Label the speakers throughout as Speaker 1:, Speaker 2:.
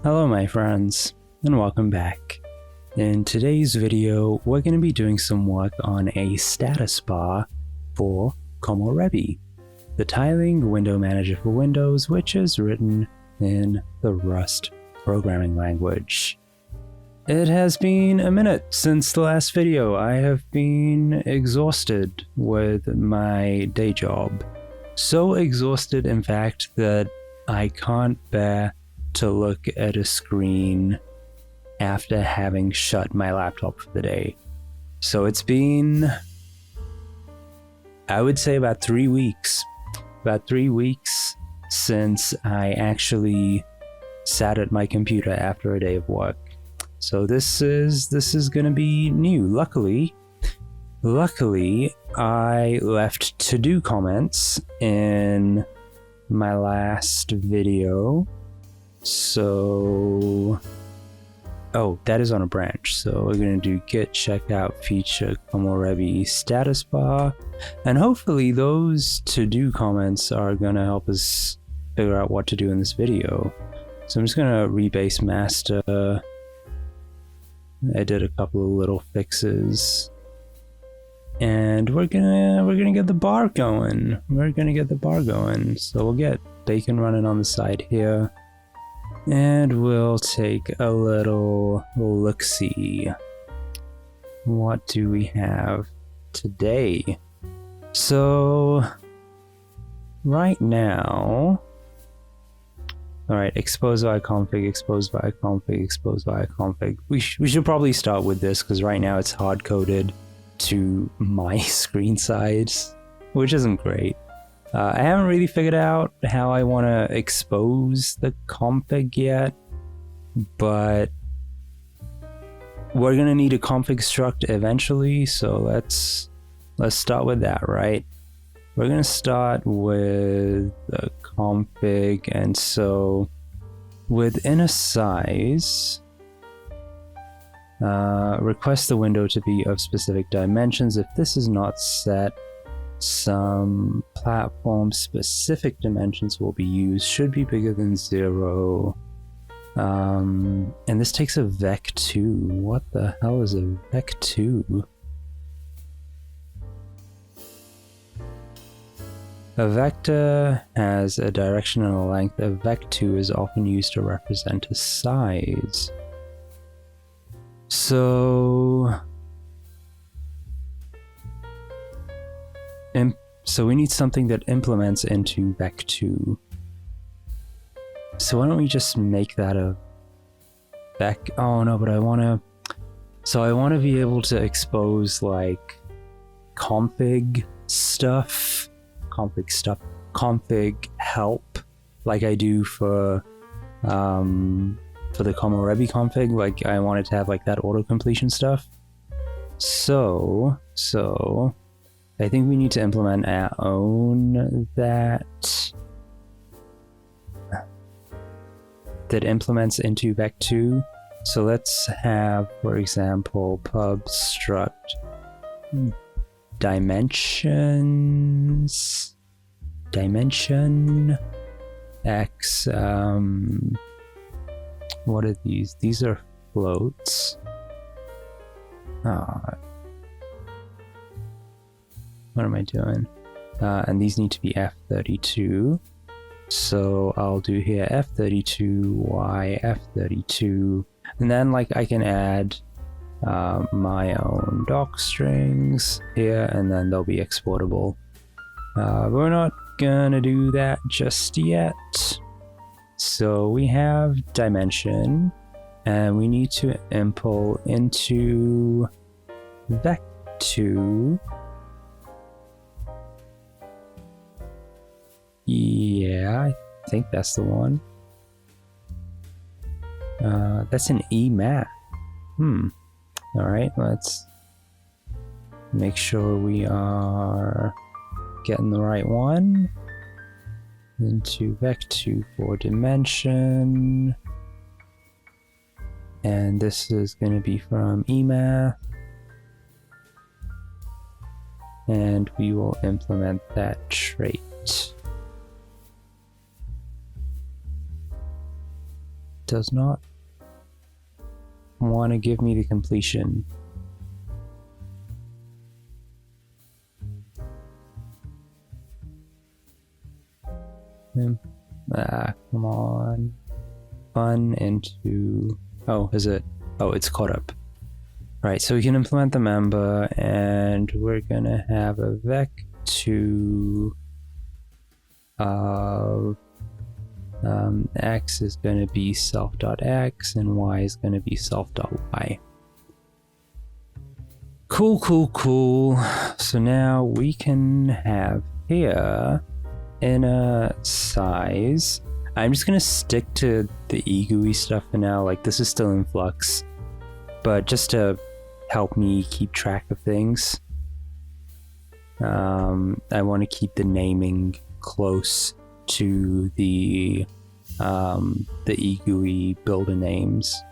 Speaker 1: Hello my friends, and welcome back. In today's video, we're going to be doing some work on a status bar for Komorebi, the tiling window manager for Windows, which is written in the Rust programming language. It has been a minute since the last video. I have been exhausted with my day job. So exhausted, in fact, that I can't bear to look at a screen after having shut my laptop for the day. So it's been, I would say, about 3 weeks. About 3 weeks since I actually sat at my computer after a day of work. So this is gonna be new. Luckily, I left to-do comments in my last video. So, oh, that is on a branch. So we're gonna do git checkout feature komorebi status bar, and hopefully those to-do comments are gonna help us figure out what to do in this video. So I'm just gonna rebase master. I did a couple of little fixes, and we're gonna get the bar going. So we'll get bacon running on the side here. And we'll take a little look-see. What do we have today? So, right now, alright, expose via config, expose via config, expose via config. We should probably start with this because right now it's hard-coded to my screen size, which isn't great. I haven't really figured out how I want to expose the config yet, but we're gonna need a config struct eventually, so let's start with that, right? We're gonna start with the config, and so within a size, request the window to be of specific dimensions. If this is not set, some platform specific dimensions will be used, should be bigger than 0. And this takes a vec2. What the hell is a vec2? A vector has a direction and a length. A vec2 is often used to represent a size. So we need something that implements into vec2. So why don't we just make that a vec? Oh no, but I want to be able to expose like config help, like I do for the komorebi config. Like I wanted to have like that auto completion stuff. So I think we need to implement our own that implements into vec2. So let's have, for example, pub struct dimension x. What are these? These are floats. What am I doing? And these need to be f32. So I'll do here f32, y, f32, and then like I can add my own doc strings here, and then they'll be exportable. But we're not gonna do that just yet. So we have dimension, and we need to import into vec2. Yeah, I think that's the one. That's an EMAT. Alright, let's make sure we are getting the right one. Into vec2 for dimension. And this is going to be from EMAT. And we will implement that trait. does not want to give me the completion. Come on. Fun into... Oh, is it? Oh, it's caught up. Right, so we can implement the member, and we're gonna have a vec2 of x is gonna be self.x and y is gonna be self.y. Cool. So now we can have here inner size. I'm just gonna stick to the egui stuff for now. Like, this is still in flux, but just to help me keep track of things, I want to keep the naming close to the egui builder names.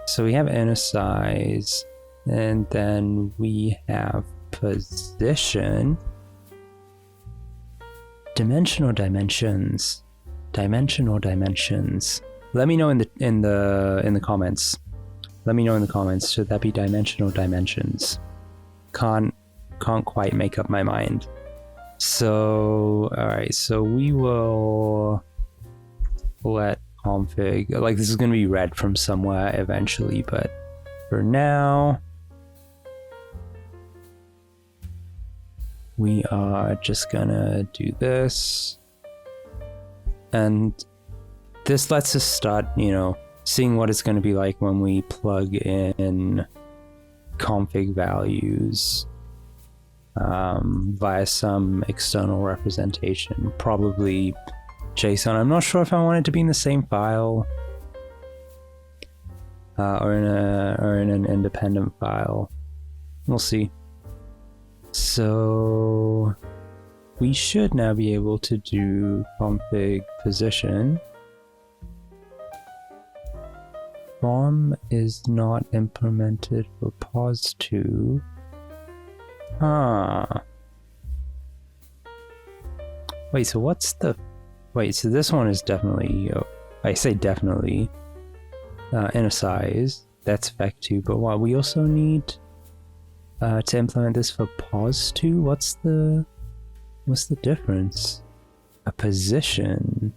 Speaker 1: So we have inner size, and then we have position. Dimension or dimensions? Dimension or dimensions? Let me know in the comments. Let me know in the comments. Should that be dimension or dimensions? Can't quite make up my mind. So alright, so we will let config, like, this is gonna be read from somewhere eventually, but for now we are just gonna do this, and this lets us start, seeing what it's gonna be like when we plug in config values via some external representation, probably JSON. I'm not sure if I want it to be in the same file or in an independent file. We'll see. So we should now be able to do config position. From is not implemented for pos2. Wait, so what's the... Wait, so this one is definitely... I say definitely. Inner size. That's vec2, but what? We also need to implement this for pos2? What's the difference? A position.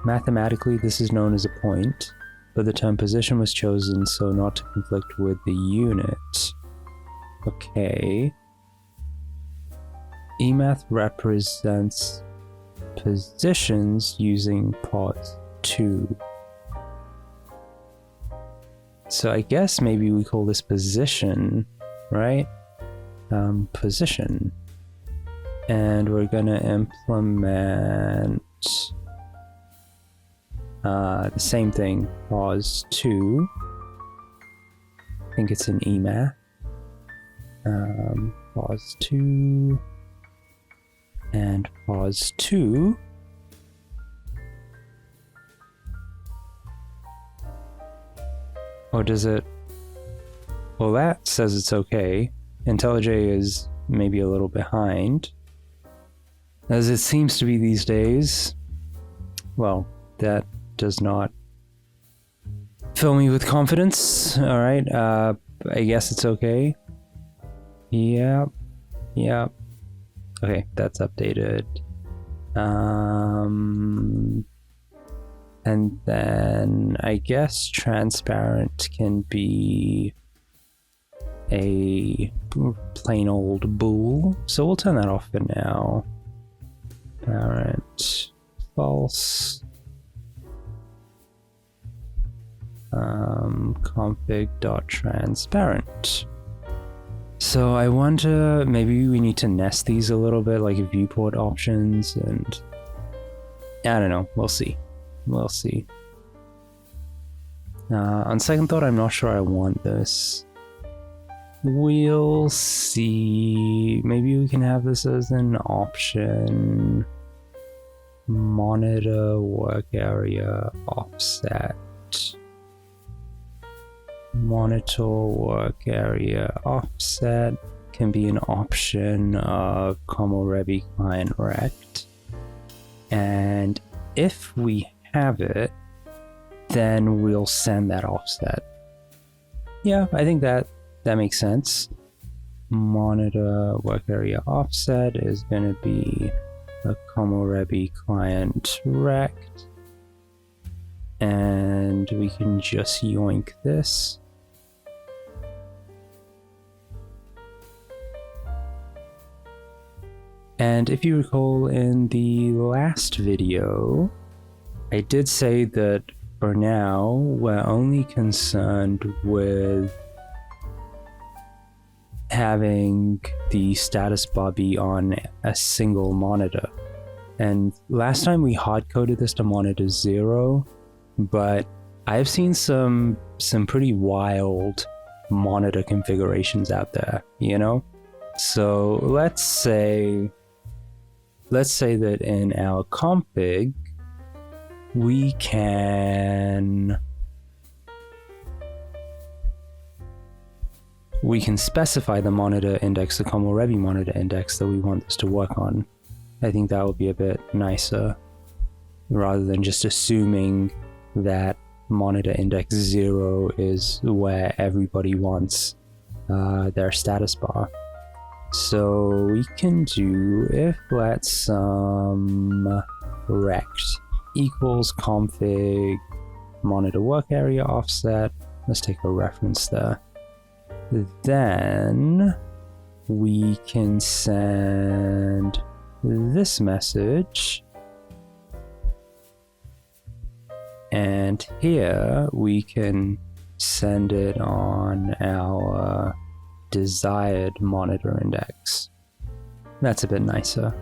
Speaker 1: Mathematically, this is known as a point, but the term position was chosen so not to conflict with the unit. Okay. Emath represents positions using pos2. So I guess maybe we call this position, right? Position. And we're gonna implement the same thing, pos2. I think it's in emath. Pos2 and pos2. Or does it? Well, that says it's okay. IntelliJ is maybe a little behind, as it seems to be these days. Well, that does not fill me with confidence. All right, I guess it's okay. Yep. Okay, that's updated. And then I guess transparent can be a plain old bool. So we'll turn that off for now. Parent false. Config.transparent. So I wonder, maybe we need to nest these a little bit, like viewport options, and I don't know, we'll see. On second thought, I'm not sure I want this. We'll see. Maybe we can have this as an option. Monitor work area offset. Monitor work area offset. can be an option of komorebi client rect. And if we have it, then we'll send that offset. Yeah, I think that makes sense. Monitor work area offset is going to be a komorebi client rect. And we can just yoink this. And if you recall in the last video, I did say that for now, we're only concerned with having the status bar be on a single monitor. And last time we hard-coded this to monitor 0, but I've seen some pretty wild monitor configurations out there, you know? So let's say that in our config, we can specify the monitor index, the komorebi monitor index that we want this to work on. I think that would be a bit nicer, rather than just assuming that monitor index 0 is where everybody wants their status bar. So we can do if let some rect equals config monitor work area offset. Let's take a reference there. Then we can send this message, and here we can send it on our desired monitor index. That's a bit nicer.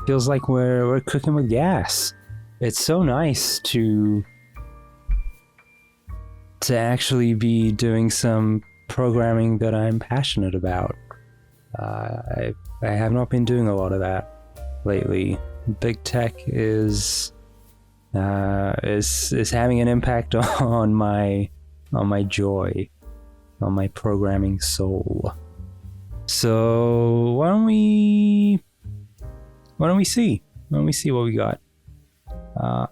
Speaker 1: Feels like we're cooking with gas. It's so nice to actually be doing some programming that I'm passionate about. I have not been doing a lot of that lately. Big tech is having an impact on my joy, on my programming soul. So why don't we see what we got?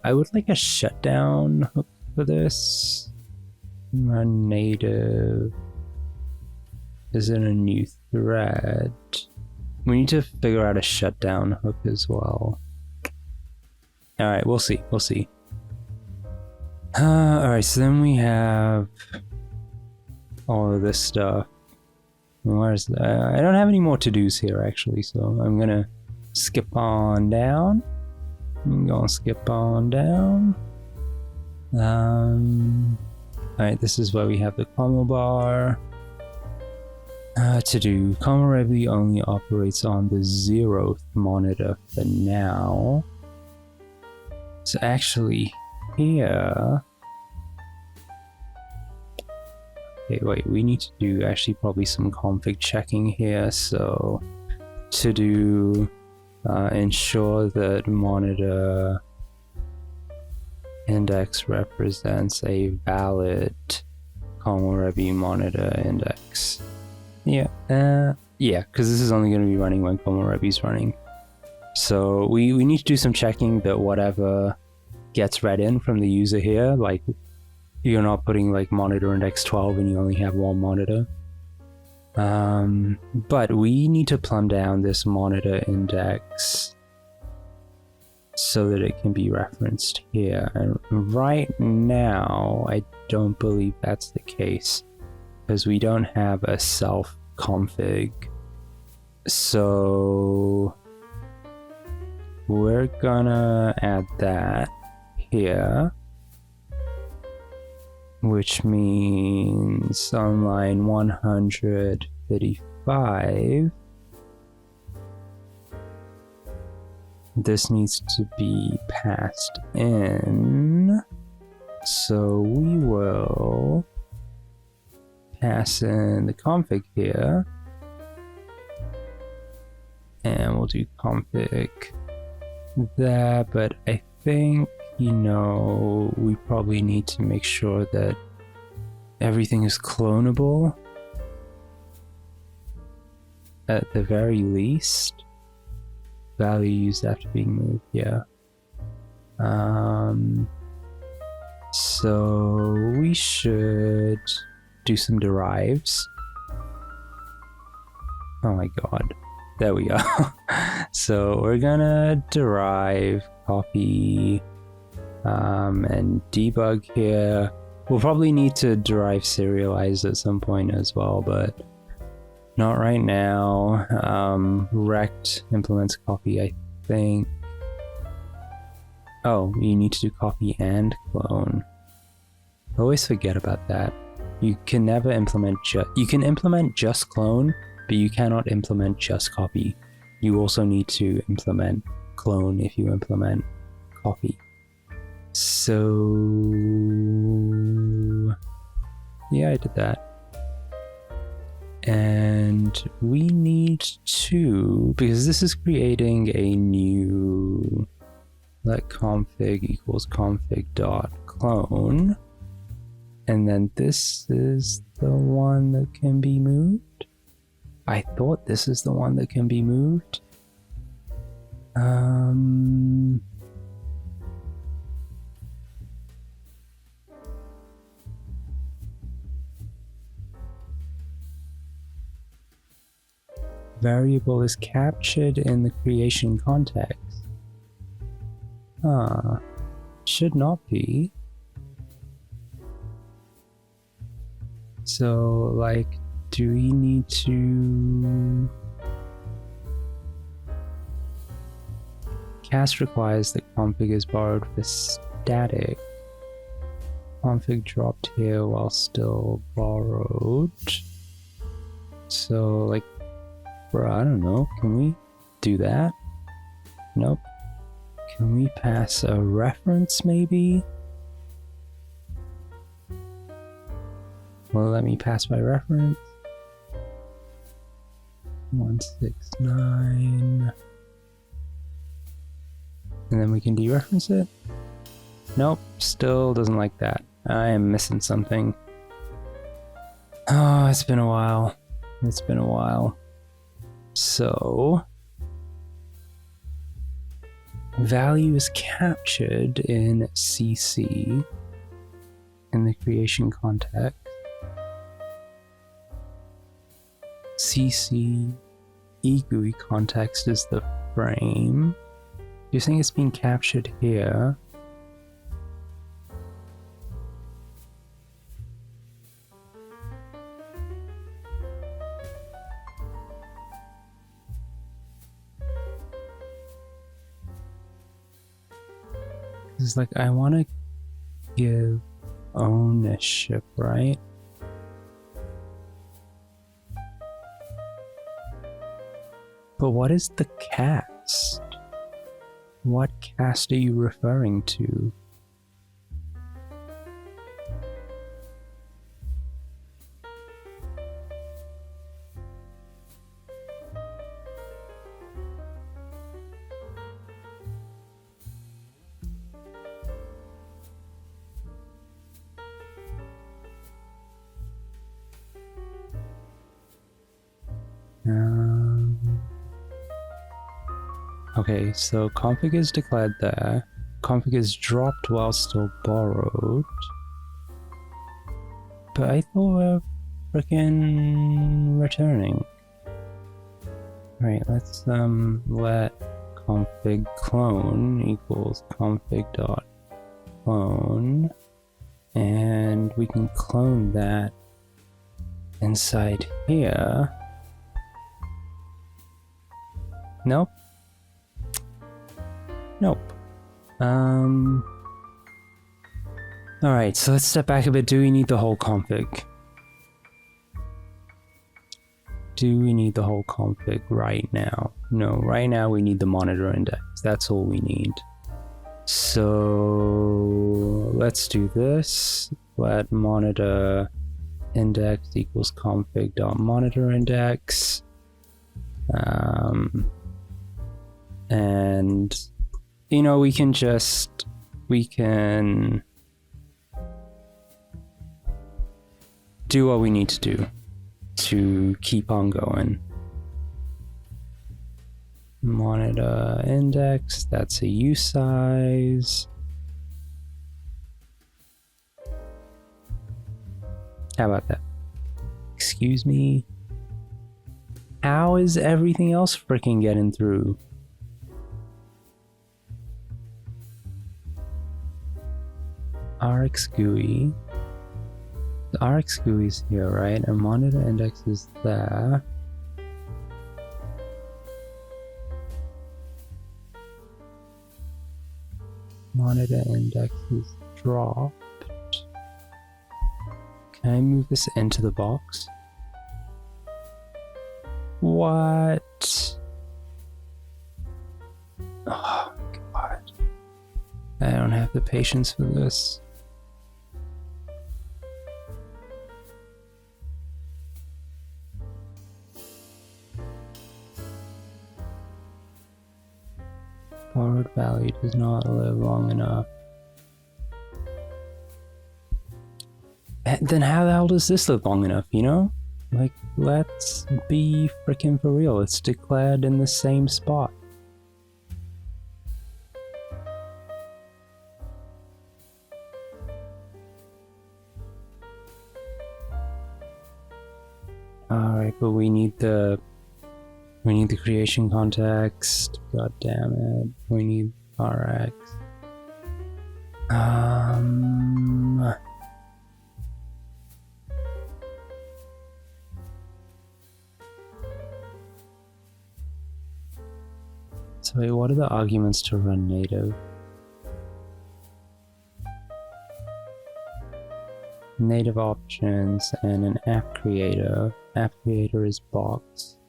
Speaker 1: I would like a shutdown hook for this. Run native. Is it a new thread? We need to figure out a shutdown hook as well. Alright, we'll see. Alright, so then we have all of this stuff. Where's I don't have any more to-dos here actually, so I'm gonna skip on down. Alright, this is where we have the komo bar. To do, komorebi only operates on the 0th monitor for now. So actually here... Okay, wait, we need to do actually probably some config checking here. So to do, ensure that monitor index represents a valid komorebi monitor index. Yeah, because this is only going to be running when komorebi is running. So we need to do some checking that whatever gets read in from the user here, like you're not putting like monitor index 12 and you only have one monitor. But we need to plumb down this monitor index so that it can be referenced here. And right now, I don't believe that's the case because we don't have a self config. So we're gonna add that here, which means on line 135, this needs to be passed in. So we will pass in the config here, and we'll do config there, but I think, you know, we probably need to make sure that everything is clonable. at the very least. Value used after being moved, yeah. So we should do some derives. Oh my god. There we go. So we're gonna derive, copy, and debug here. We'll probably need to derive serialize at some point as well, but not right now. Rect implements copy, I think. Oh, you need to do copy and clone. I always forget about that. You can never implement you can implement just clone, but you cannot implement just copy. You also need to implement clone if you implement copy. So yeah, I did that. And we need to, because this is creating a new, let config equals config dot clone, and then this is the one that can be moved. I thought this is the one that can be moved. Variable is captured in the creation context. Should not be. So, like, do we need to... Cast requires that config is borrowed for static. Config dropped here while still borrowed. So, like, bro, I don't know, can we do that? Nope. Can we pass a reference, maybe? Well, let me pass my reference. 169. And then we can dereference it? Nope, still doesn't like that. I am missing something. Oh, it's been a while. It's been a while. So, value is captured in CC in the creation context. CC egui context is the frame. You're saying it's being captured here. It's like, I want to give ownership, right? But what is the cast? What cast are you referring to? Okay, so config is declared there. Config is dropped while still borrowed. But I thought we're frickin' returning. Right, let's let config clone equals config dot clone, and we can clone that inside here. Nope. Nope. Alright, so let's step back a bit. Do we need the whole config? Do we need the whole config right now? No, right now we need the monitor index. That's all we need. So let's do this. Let monitor index equals config.monitor index. And you know, we can do what we need to do to keep on going. Monitor index, that's a U size. How about that? Excuse me? How is everything else freaking getting through? RX GUI. The RX GUI is here, right? And monitor index is there. Monitor index is dropped. Can I move this into the box? What? Oh god. I don't have the patience for this. Borrowed value does not live long enough. Then how the hell does this live long enough, you know? Like, let's be freaking for real. It's declared in the same spot. Alright, but we need the creation context. God damn it. We need RX. So wait, what are the arguments to run native? Native options and an app creator. App creator is boxed.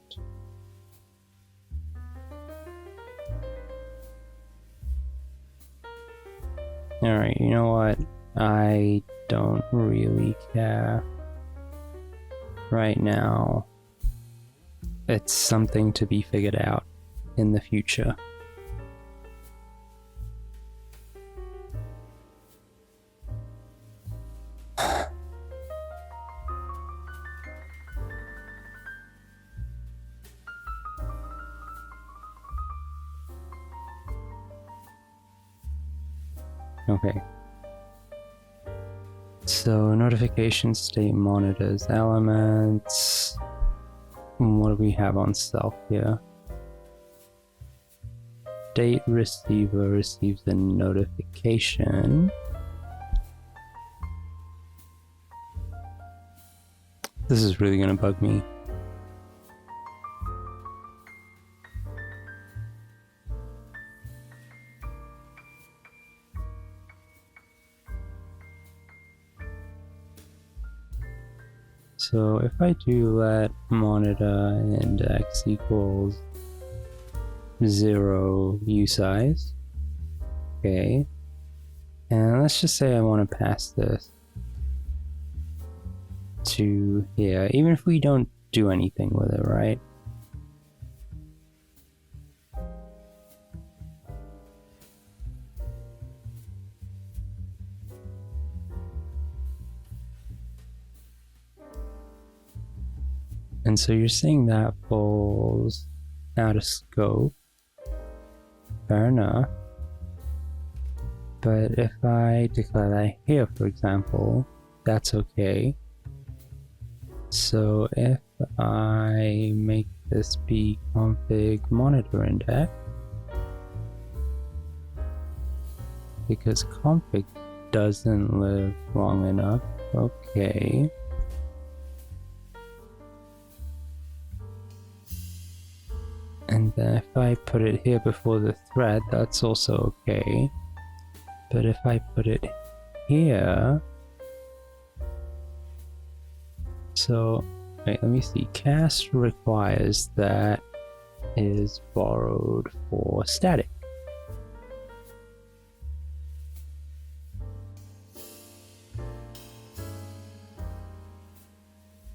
Speaker 1: Alright, you know what? I don't really care. Right now, it's something to be figured out in the future. Okay. So notification state monitors elements. What do we have on self here? Date receiver receives a notification. This is really gonna bug me. So if I do let monitor index equals 0 U size, okay, and let's just say I want to pass this to here, even if we don't do anything with it, right? And so you're saying that falls out of scope. Fair enough. But if I declare that here, for example, that's okay. So if I make this be config monitor index, because config doesn't live long enough, okay. And then if I put it here before the thread, that's also okay. But if I put it here, so wait, let me see. Cast requires that is borrowed for static.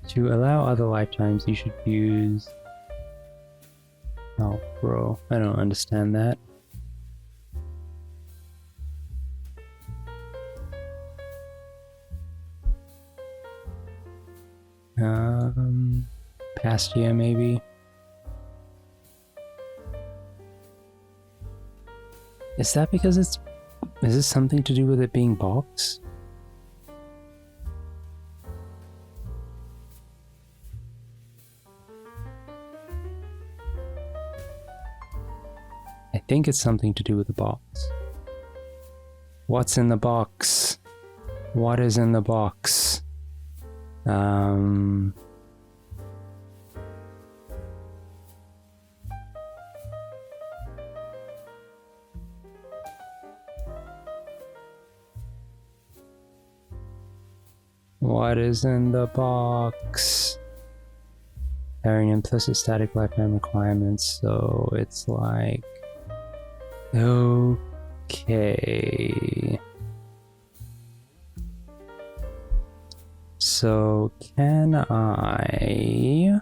Speaker 1: To allow other lifetimes, you should use. Oh, bro, I don't understand that. Past year maybe. Is that because is this something to do with it being boxed? I think it's something to do with the box. What's in the box? What is in the box? What is in the box? Carrying implicit static lifetime requirements, so it's like... Okay. So can I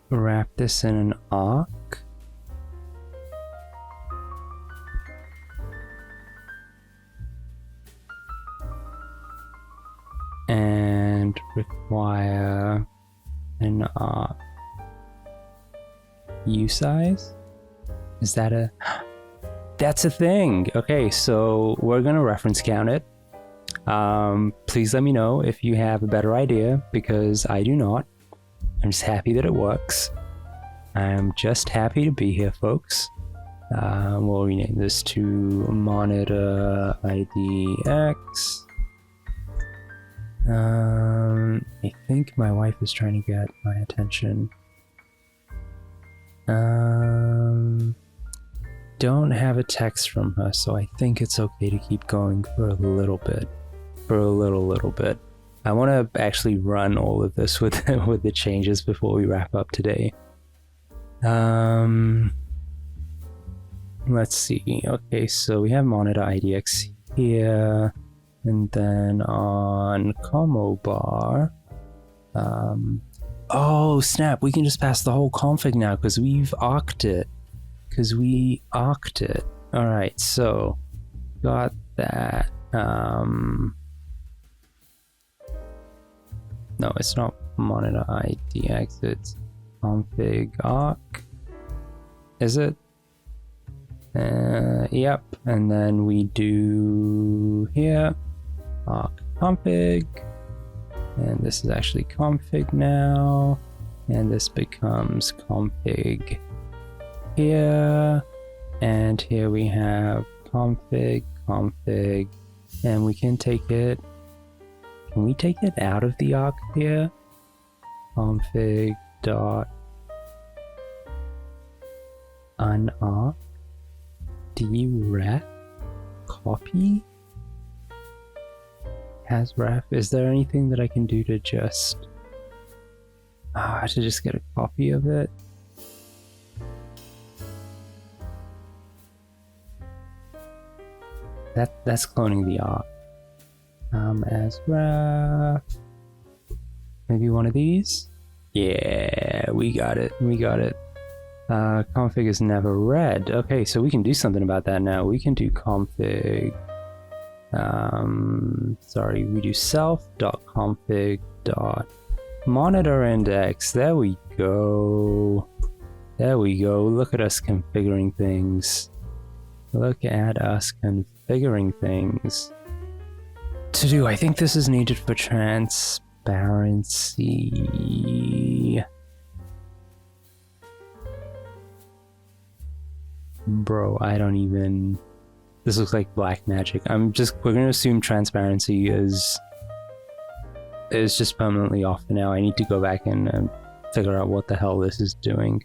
Speaker 1: wrap this in an arc? And require an arc U size? Is that a... That's a thing! Okay, so we're gonna reference count it. Please let me know if you have a better idea, because I do not. I'm just happy that it works. I'm just happy to be here, folks. We'll rename this to monitor IDX. I think my wife is trying to get my attention. Don't have a text from her, so I think it's okay to keep going for a little bit. For a little bit. I want to actually run all of this with with the changes before we wrap up today. Let's see. Okay, so we have monitor IDX here, and then on commo bar. Oh snap! We can just pass the whole config now because we've arced it. All right, so got that. No, it's not monitor IDX, it's config arc. Is it? Yep, and then we do here arc config, and this is actually config now, and this becomes config here, and here we have config, and we can take it. Can we take it out of the arc here? Config dot unarc dref copy has ref. Is there anything that I can do to just get a copy of it? That's cloning the arc. As ref. Maybe one of these? Yeah, we got it. Config is never read. Okay, so we can do something about that now. We can do config. We do self.config.monitor index. There we go. Look at us configuring things. To do, I think this is needed for transparency. Bro, I don't even... This looks like black magic. We're gonna assume transparency is just permanently off for now. I need to go back and figure out what the hell this is doing.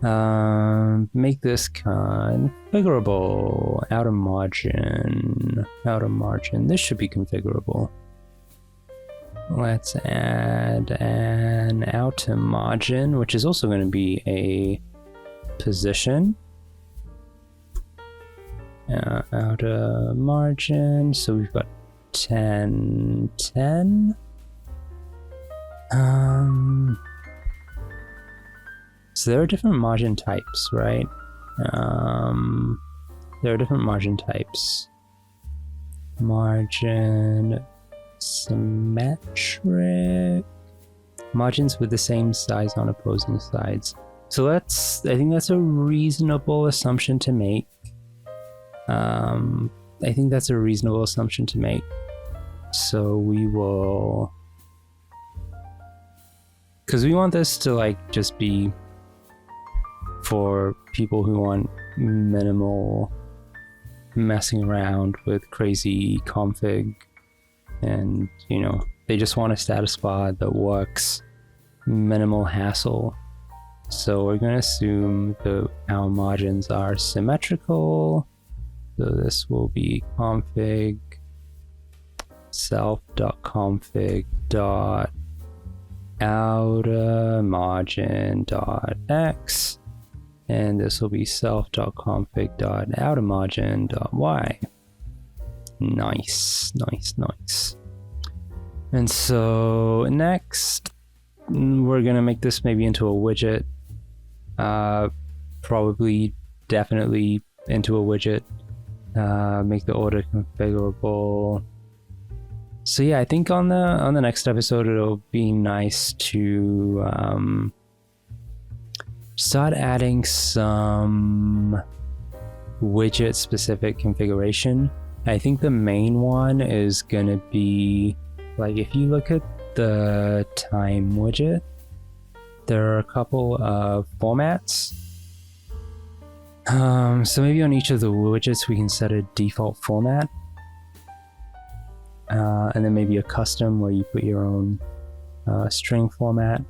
Speaker 1: Make this configurable. Outer margin. This should be configurable. Let's add an outer margin, which is also going to be a position. Outer margin. So we've got 10, 10. So there are different margin types, right? There are different margin types. Margin symmetric. Margins with the same size on opposing sides. So I think that's a reasonable assumption to make. I think that's a reasonable assumption to make. So we will, because we want this to like just be for people who want minimal messing around with crazy config, and you know, they just want a status bar that works, minimal hassle. So we're going to assume that our margins are symmetrical. So this will be config self.config.outer margin.x, and this will be self.config.outer margin.y. Nice. And so next, we're gonna make this maybe into a widget. Probably, definitely into a widget. Make the order configurable. So yeah, I think on the next episode it'll be nice to start adding some widget specific configuration. I think the main one is gonna be like, if you look at the time widget, there are a couple of formats. So maybe on each of the widgets we can set a default format, and then maybe a custom where you put your own string format.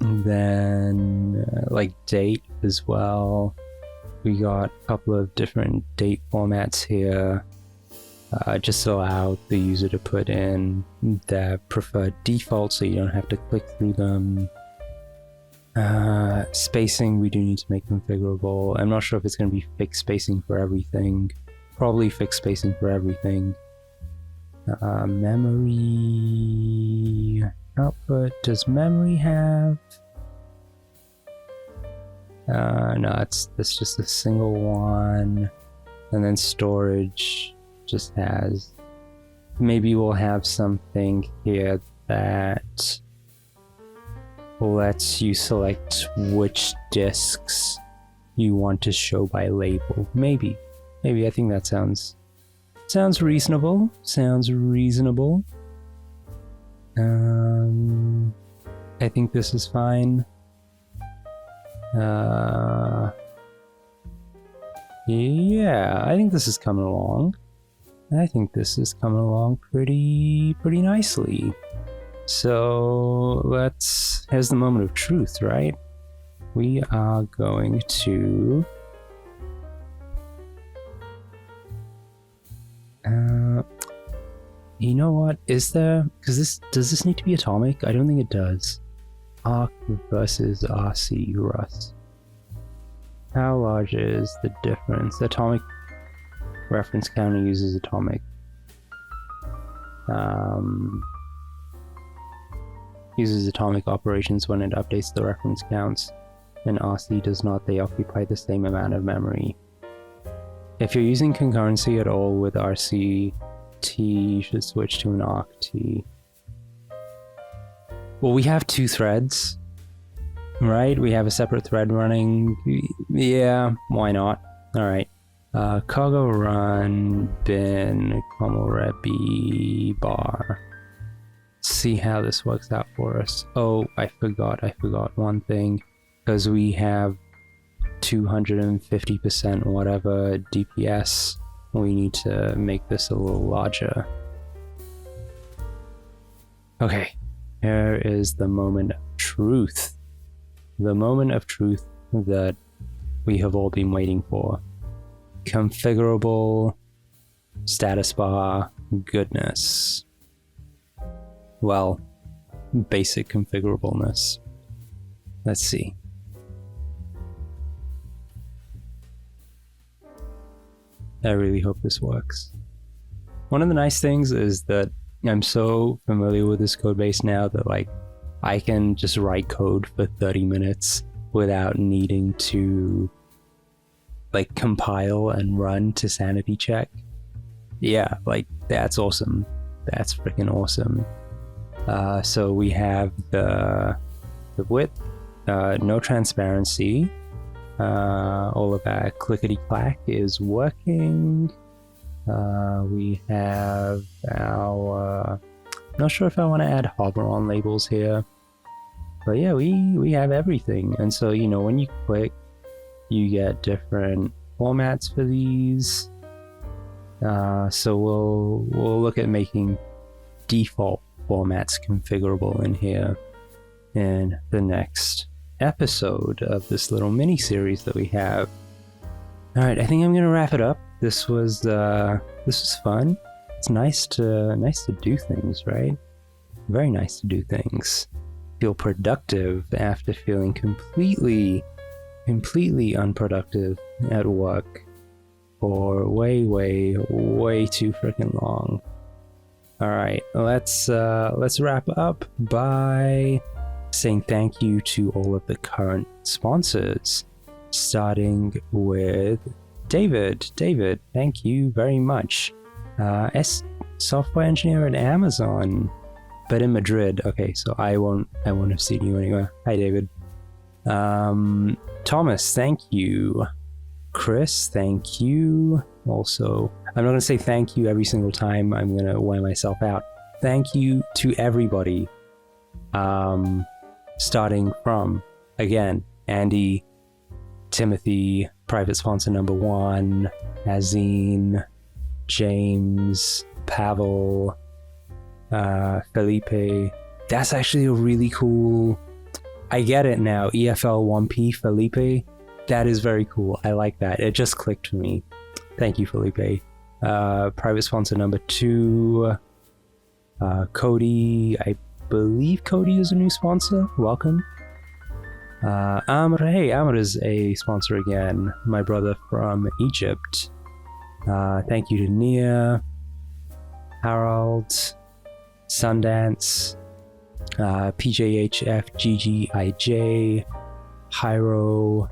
Speaker 1: And then like date as well. We got a couple of different date formats here, just to allow the user to put in their preferred default so you don't have to click through them. Spacing we do need to make configurable. I'm not sure if it's going to be fixed spacing for everything. Probably fixed spacing for everything. Memory output. Does memory have... no, it's just a single one. And then storage just has... Maybe we'll have something here that lets you select which disks you want to show by label. Maybe I think that sounds reasonable. I think this is fine. Yeah, I think this is coming along. Pretty nicely. So here's the moment of truth, right? We are going to you know what, does this need to be atomic? I don't think it does. Arc versus RC Rust. How large is the difference? Atomic reference counter uses atomic. Uses atomic operations when it updates the reference counts, and RC does not. They occupy the same amount of memory. If you're using concurrency at all with RC T, you should switch to an Arc T. Well, we have two threads, right? We have a separate thread running. Yeah, why not? All right. Cargo run bin komorebi bar. See how this works out for us. Oh, I forgot one thing, because we have 250% whatever DPS. We need to make this a little larger. Okay, here is the moment of truth. The moment of truth that we have all been waiting for. Configurable status bar goodness. Well, basic configurableness. Let's see. I really hope this works. One of the nice things is that I'm so familiar with this code base now that like I can just write code for 30 minutes without needing to like compile and run to sanity check. Yeah, like that's awesome. That's freaking awesome. So we have the The width, no transparency. All of our clickety-clack is working. We have our... not sure if I want to add hover on labels here. But yeah, we have everything. And so, you know, when you click, you get different formats for these. So we'll look at making default formats configurable in here in the next episode of this little mini series that we have. All right, I think I'm gonna wrap it up. This was fun. It's nice to do things, right? Very nice to do things. Feel productive after feeling completely unproductive at work for way too freaking long. All right, let's wrap up by saying thank you to all of the current sponsors, starting with David. David, thank you very much. Software engineer at Amazon, but in Madrid. Okay, so I won't have seen you anywhere. Hi, David. Thomas, thank you. Chris, thank you. Also, I'm not gonna say thank you every single time. I'm gonna wear myself out. Thank you to everybody. Starting from, again, Andy, Timothy, private sponsor number 1, Azine, James, Pavel, Felipe. That's actually a really cool... I get it now. EFL1P Felipe. That is very cool. I like that. It just clicked for me. Thank you, Felipe. Private sponsor number 2, Cody. I believe Cody is a new sponsor. Welcome. Amr. Hey, Amr is a sponsor again. My brother from Egypt. Thank you to Nia, Harold, Sundance, PJHFGGIJ, Hyro,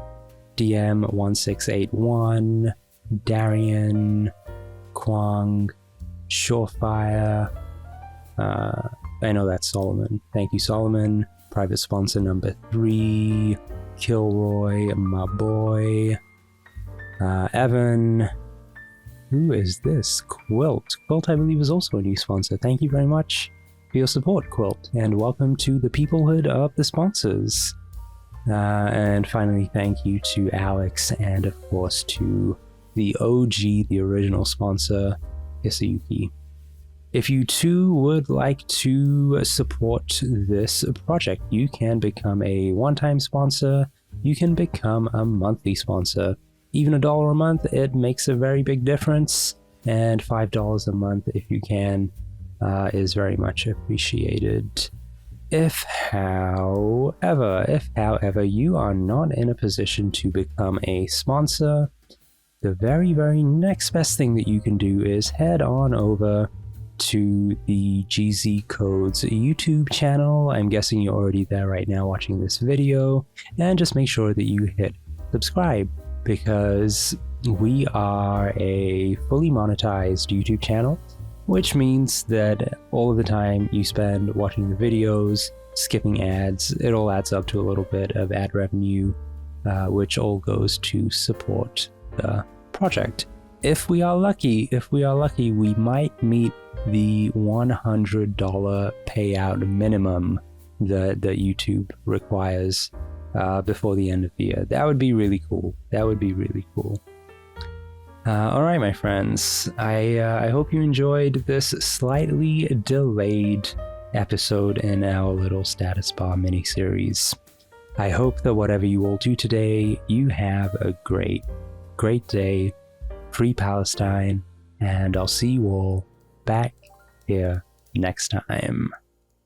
Speaker 1: DM1681, Darian, Kwang, Surefire. I know that's Solomon. Thank you, Solomon. Private sponsor number 3, Kilroy, my boy. Evan. Who is this? Quilt. Quilt, I believe, is also a new sponsor. Thank you very much for your support, Quilt, and welcome to the peoplehood of the sponsors. And finally, thank you to Alex, and of course to the OG, the original sponsor, Hisayuki. If you too would like to support this project, you can become a one-time sponsor, you can become a monthly sponsor. Even $1 a month, it makes a very big difference, and $5 a month, if you can, is very much appreciated. If, however, you are not in a position to become a sponsor, the very next best thing that you can do is head on over to the GZ Codes YouTube channel. I'm guessing you're already there right now watching this video, and just make sure that you hit subscribe, because we are a fully monetized YouTube channel, which means that all of the time you spend watching the videos, skipping ads, it all adds up to a little bit of ad revenue, which all goes to support the project. If we are lucky, we might meet the $100 payout minimum that YouTube requires before the end of the year. That would be really cool. Alright, my friends, I hope you enjoyed this slightly delayed episode in our little status bar mini-series. I hope that whatever you all do today, you have a great day. Free Palestine, and I'll see you all back here next time.